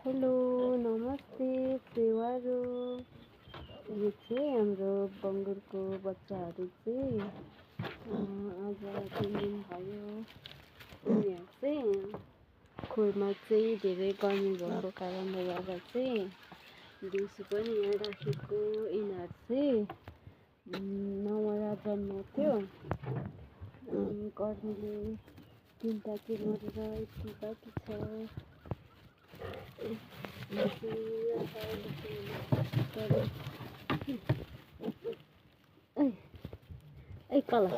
Hello नमस्ते सेवारो। यो चाहिँ हाम्रो बङ्गुरको बच्चाहरू चाहिँ आज 3 दिन भयो। यहाँ चाहिँ खोरमा चाहिँ धेरै गर्मी भएको कारणले गर्दा चाहिँ दिउँसो पनि यहाँ राखेको। यिनीहरू चाहिँ नवरा जन्मेको थियो। गर्मीले 3टा चाहिँ मरेर यति बाँकी छ। ऐ कला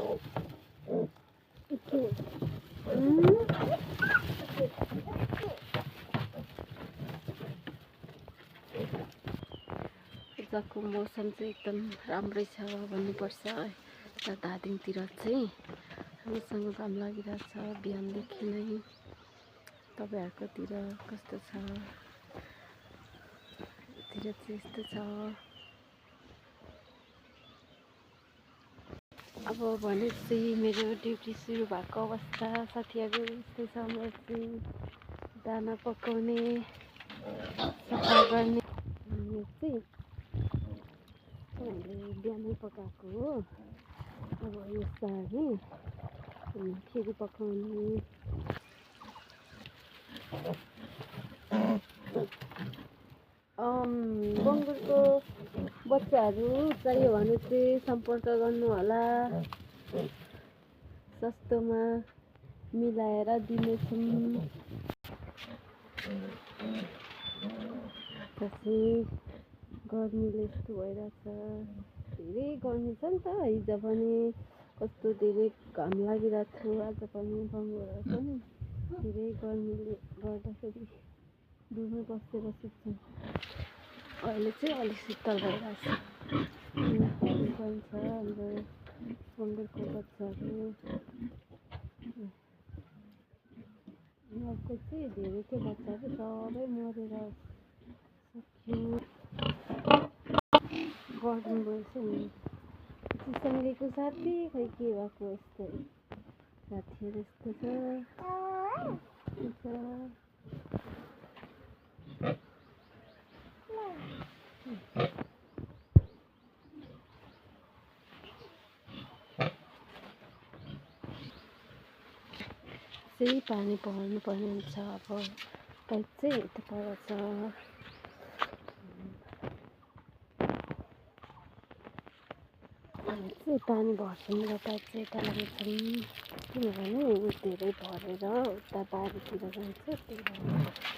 आजको मौसम चाहिँ एकदम राम्रै छ भन्नुपर्छ। यता धादिङतिर चाहिँ राम्रोसँग घाम लागिरहेछ बिहानदेखि नै। तपाईहरुकोतिर कस्तो छ? यतिर चाहिँ यस्तो छ। अब भनेपछि मेरो ड्युटी सुरु भएको अवस्था साथीहरु यस्तै छ। म चाहिँ दाना पकाउने सफा गर्ने यो चाहिँ मैले बिहानै पकाएको हो। अब यो सार्ने अनि फेरि पकाउने। बङ्गुरको बच्चाहरू चाहियो भने चाहिँ सम्पर्क गर्नु होला। सस्तोमा मिलाएर दिनेछौँ। पछि गर्मीले यस्तो भइरहेछ। धेरै गर्मी छ नि त। हिजो पनि कस्तो धेरै घाम लागिरहेको थियो। आज पनि बङ्गुरहरू पनि धेरै गर्मीले गर्दाखेरि रुममै बसेर सुत्छन्। अहिले चाहिँ अलिक शीतल भइरहेछ। जान्छ हाम्रो बङ्गुरको बच्चाहरू। यहाँको चाहिँ धेरै थियो बच्चाहरू सबै मरेर सक्यो। गर्मी भएछ नि। सँगैको साथी खै के भएको यस्तै साथीहरू यस्तो छ। चाहिँ पानी पर्नु पर्ने हुन्छ। अब पाइप चाहिँ यता पर छ। चाहिँ पानी भर्छौँ र पाइप चाहिँ यता लगाउँछौँ। किनभने धेरै भरेर उता बारीतिर जान्छ। त्यही भएर